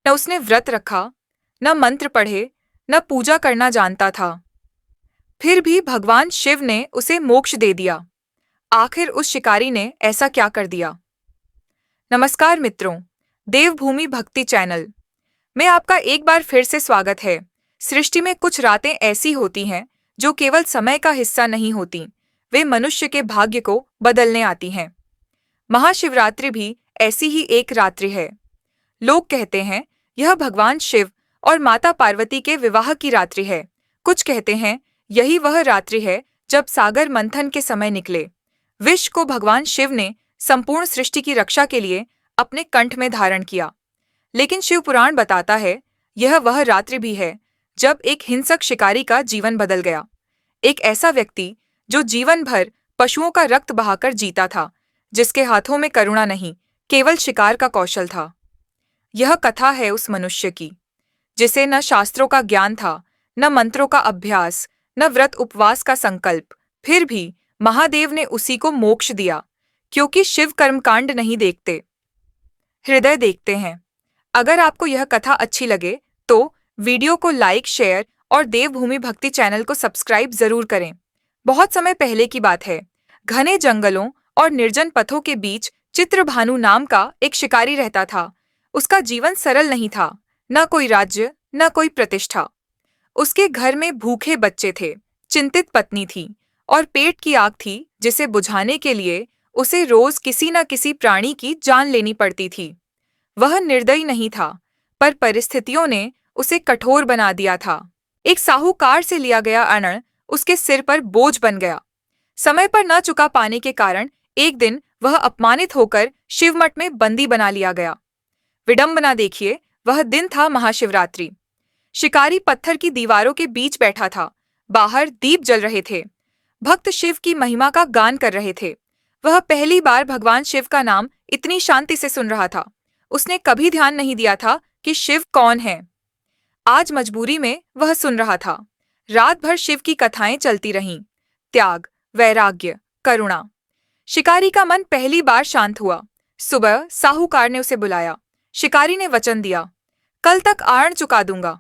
न उसने व्रत रखा, न मंत्र पढ़े, न पूजा करना जानता था। फिर भी भगवान शिव ने उसे मोक्ष दे दिया। आखिर उस शिकारी ने ऐसा क्या कर दिया? नमस्कार मित्रों, देवभूमि भक्ति चैनल में आपका एक बार फिर से स्वागत है। सृष्टि में कुछ रातें ऐसी होती हैं जो केवल समय का हिस्सा नहीं होती, वे मनुष्य के भाग्य को बदलने आती हैं। महाशिवरात्रि भी ऐसी ही एक रात्रि है। लोग कहते हैं यह भगवान शिव और माता पार्वती के विवाह की रात्रि है। कुछ कहते हैं यही वह रात्रि है जब सागर मंथन के समय निकले विष को भगवान शिव ने संपूर्ण सृष्टि की रक्षा के लिए अपने कंठ में धारण किया। लेकिन शिव पुराण बताता है यह वह रात्रि भी है जब एक हिंसक शिकारी का जीवन बदल गया। एक ऐसा व्यक्ति जो जीवन भर पशुओं का रक्त बहाकर जीता था, जिसके हाथों में करुणा नहीं, केवल शिकार का कौशल था। यह कथा है उस मनुष्य की जिसे न शास्त्रों का ज्ञान था, न मंत्रों का अभ्यास, न व्रत उपवास का संकल्प। फिर भी महादेव ने उसी को मोक्ष दिया, क्योंकि शिव कर्मकांड नहीं देखते, हृदय देखते हैं। अगर आपको यह कथा अच्छी लगे तो वीडियो को लाइक, शेयर और देवभूमि भक्ति चैनल को सब्सक्राइब जरूर करें। बहुत समय पहले की बात है। घने जंगलों और निर्जन पथों के बीच चित्रभानु नाम का एक शिकारी रहता था। उसका जीवन सरल नहीं था, न कोई राज्य, न कोई प्रतिष्ठा। उसके घर में भूखे बच्चे थे, चिंतित पत्नी थी और पेट की आग थी जिसे बुझाने के लिए उसे रोज किसी न किसी प्राणी की जान लेनी पड़ती थी। वह निर्दयी नहीं था, पर परिस्थितियों ने उसे कठोर बना दिया था। एक साहूकार से लिया गया अन्न उसके सिर पर बोझ बन गया। समय पर न चुका पाने के कारण एक दिन वह अपमानित होकर शिवमठ में बंदी बना लिया गया। विडंबना देखिए, वह दिन था महाशिवरात्रि। शिकारी पत्थर की दीवारों के बीच बैठा था। बाहर दीप जल रहे थे। भक्त शिव की महिमा का गान कर रहे थे। वह पहली बार भगवान शिव का नाम इतनी शांति से सुन रहा था। उसने कभी ध्यान नहीं दिया था कि शिव कौन है। आज मजबूरी में वह सुन रहा था। रात भर शिव की कथाएं चलती रहीं। त्याग, वैराग्य, करुणा। शिकारी का मन पहली बार शांत हुआ। सुबह साहूकार ने उसे बुलाया। शिकारी ने वचन दिया, कल तक आर्ण चुका दूंगा।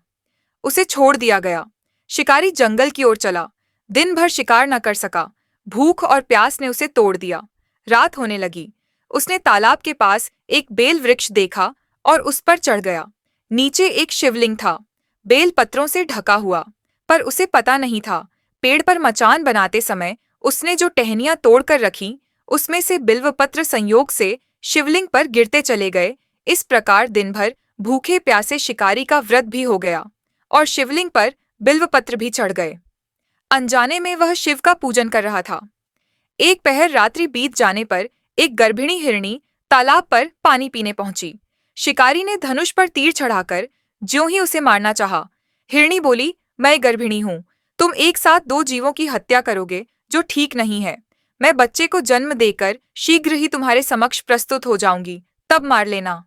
उसे छोड़ दिया गया। शिकारी जंगल की ओर चला। दिन भर शिकार न कर सका। भूख और प्यास ने उसे तोड़ दिया। रात होने लगी। उसने तालाब के पास एक बेल वृक्ष देखा और उस पर चढ़ गया। नीचे एक शिवलिंग था, बेल पत्रों से ढका हुआ, पर उसे पता नहीं था पेड़ पर मचान बनाते समय उसने जो टहनियां तोड़कर रखी, उसमें से बिल्वपत्र संयोग से शिवलिंग पर गिरते चले गए। इस प्रकार दिन भर भूखे प्यासे शिकारी का व्रत भी हो गया और शिवलिंग पर बिल्वपत्र भी चढ़ गए। अनजाने में वह शिव का पूजन कर रहा था। एक पहर रात्रि बीत जाने पर एक गर्भिणी हिरणी तालाब पर पानी पीने पहुंची। शिकारी ने धनुष पर तीर चढ़ाकर ज्यों ही उसे मारना चाहा, हिरणी बोली, मैं गर्भिणी हूं। तुम एक साथ दो जीवों की हत्या करोगे, जो ठीक नहीं है। मैं बच्चे को जन्म देकर शीघ्र ही तुम्हारे समक्ष प्रस्तुत हो जाऊंगी, तब मार लेना।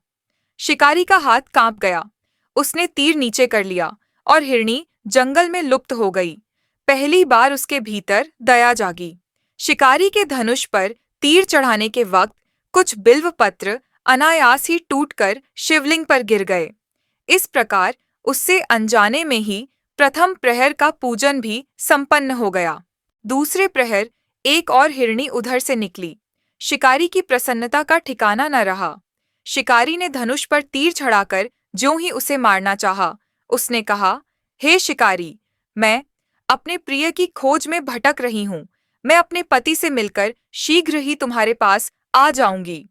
शिकारी का हाथ कांप गया। उसने तीर नीचे कर लिया और हिरणी जंगल में लुप्त हो गई। पहली बार उसके भीतर दया जागी। शिकारी के धनुष पर तीर चढ़ाने के वक्त कुछ बिल्व पत्र अनायास ही टूटकर शिवलिंग पर गिर गए। इस प्रकार उससे अनजाने में ही प्रथम प्रहर का पूजन भी संपन्न हो गया। दूसरे प्रहर एक और हिरणी उधर से निकली। शिकारी की प्रसन्नता का ठिकाना न रहा। शिकारी ने धनुष पर तीर चढ़ाकर ज्यों ही उसे मारना चाहा, उसने कहा, हे शिकारी, मैं अपने प्रिय की खोज में भटक रही हूं। मैं अपने पति से मिलकर शीघ्र ही तुम्हारे पास आ जाऊंगी।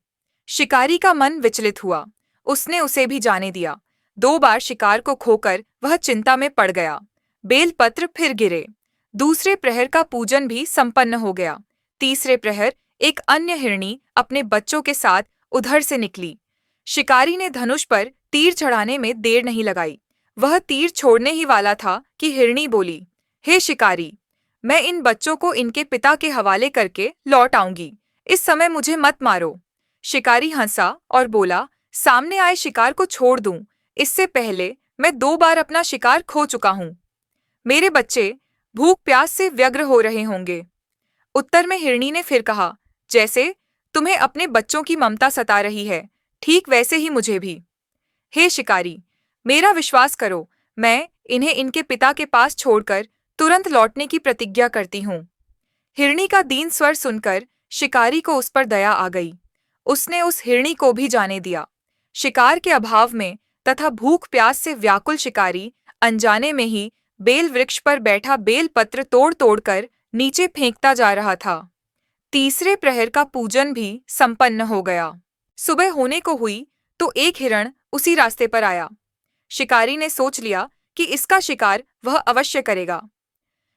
शिकारी का मन विचलित हुआ। उसने उसे भी जाने दिया। 2 बार शिकार को खोकर वह चिंता में पड़ गया। बेलपत्र फिर गिरे। दूसरे प्रहर का पूजन भी संपन्न हो गया। तीसरे प्रहर एक अन्य हिरणी अपने बच्चों के साथ उधर से निकली। शिकारी ने धनुष पर तीर चढ़ाने में देर नहीं लगाई। वह तीर छोड़ने ही वाला था कि हिरणी बोली, हे शिकारी, मैं इन बच्चों को इनके पिता के हवाले करके लौट आऊंगी। इस समय मुझे मत मारो। शिकारी हंसा और बोला, सामने आए शिकार को छोड़ दूं, इससे पहले मैं 2 बार अपना शिकार खो चुका हूं। मेरे बच्चे भूख प्यास से व्यग्र हो रहे होंगे। उत्तर में हिरणी ने फिर कहा, जैसे तुम्हें अपने बच्चों की ममता सता रही है, ठीक वैसे ही मुझे भी। हे शिकारी, मेरा विश्वास करो, मैं इन्हें इनके पिता के पास छोड़कर तुरंत लौटने की प्रतिज्ञा करती हूँ। हिरणी का दीन स्वर सुनकर शिकारी को उस पर दया आ गई। उसने उस हिरणी को भी जाने दिया। शिकार के अभाव में तथा भूख प्यास से व्याकुल शिकारी अनजाने में ही बेल वृक्ष पर बैठा बेल पत्र तोड़ तोड़कर नीचे फेंकता जा रहा था। तीसरे प्रहर का पूजन भी संपन्न हो गया। सुबह होने को हुई तो एक हिरण उसी रास्ते पर आया। शिकारी ने सोच लिया कि इसका शिकार वह अवश्य करेगा।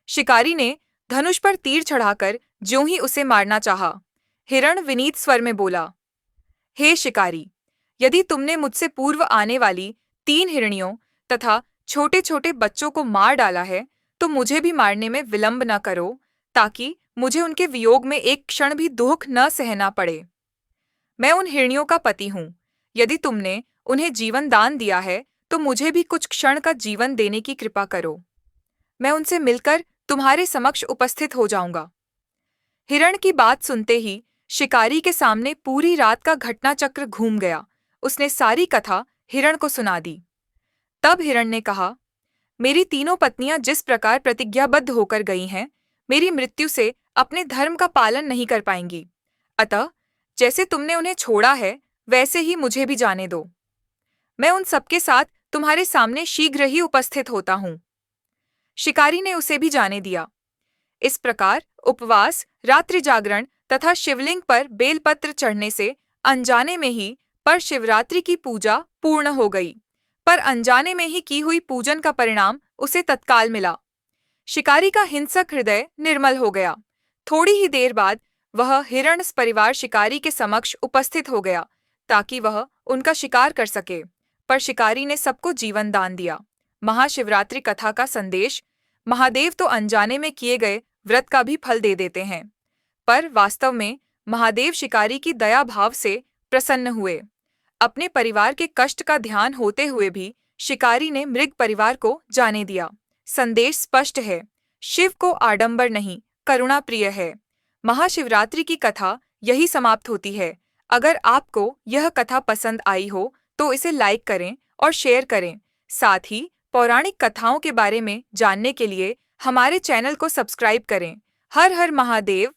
शिकारी ने धनुष पर तीर चढ़ाकर ज्यों ही उसे मारना चाहा, हिरण विनीत स्वर में बोला, हे शिकारी, यदि तुमने मुझसे पूर्व आने वाली 3 हिरणियों तथा छोटे छोटे बच्चों को मार डाला है तो मुझे भी मारने में विलंब न करो, ताकि मुझे उनके वियोग में एक क्षण भी दुख न सहना पड़े। मैं उन हिरणियों का पति हूँ। यदि तुमने उन्हें जीवन दान दिया है तो मुझे भी कुछ क्षण का जीवन देने की कृपा करो। मैं उनसे मिलकर तुम्हारे समक्ष उपस्थित हो जाऊंगा। हिरण की बात सुनते ही शिकारी के सामने पूरी रात का घटनाचक्र घूम गया। उसने सारी कथा हिरण को सुना दी। तब हिरण ने कहा, मेरी तीनों पत्नियां जिस प्रकार प्रतिज्ञाबद्ध होकर गई हैं, मेरी मृत्यु से अपने धर्म का पालन नहीं कर पाएंगी। अतः जैसे तुमने उन्हें छोड़ा है वैसे ही मुझे भी जाने दो। मैं उन सबके साथ तुम्हारे सामने शीघ्र ही उपस्थित होता हूँ। शिकारी ने उसे भी जाने दिया। इस प्रकार उपवास, रात्रि जागरण तथा शिवलिंग पर बेलपत्र चढ़ने से अनजाने में ही पर शिवरात्रि की पूजा पूर्ण हो गई। पर अनजाने में ही की हुई पूजन का परिणाम उसे तत्काल मिला। शिकारी का हिंसक हृदय निर्मल हो गया। थोड़ी ही देर बाद वह हिरण परिवार शिकारी के समक्ष उपस्थित हो गया ताकि वह उनका शिकार कर सके। पर शिकारी ने सबको जीवन दान दिया। महाशिवरात्रि कथा का संदेश, महादेव तो अनजाने में किए गए व्रत का भी फल दे देते हैं, पर वास्तव में महादेव शिकारी की दया भाव से प्रसन्न हुए। अपने परिवार के कष्ट का ध्यान होते हुए भी शिकारी ने मृग परिवार को जाने दिया। संदेश स्पष्ट है, शिव को आडंबर नहीं, करुणा प्रिय है। महाशिवरात्रि की कथा यही समाप्त होती है। अगर आपको यह कथा पसंद आई हो तो इसे लाइक करें और शेयर करें। साथ ही पौराणिक कथाओं के बारे में जानने के लिए हमारे चैनल को सब्सक्राइब करें। हर हर महादेव।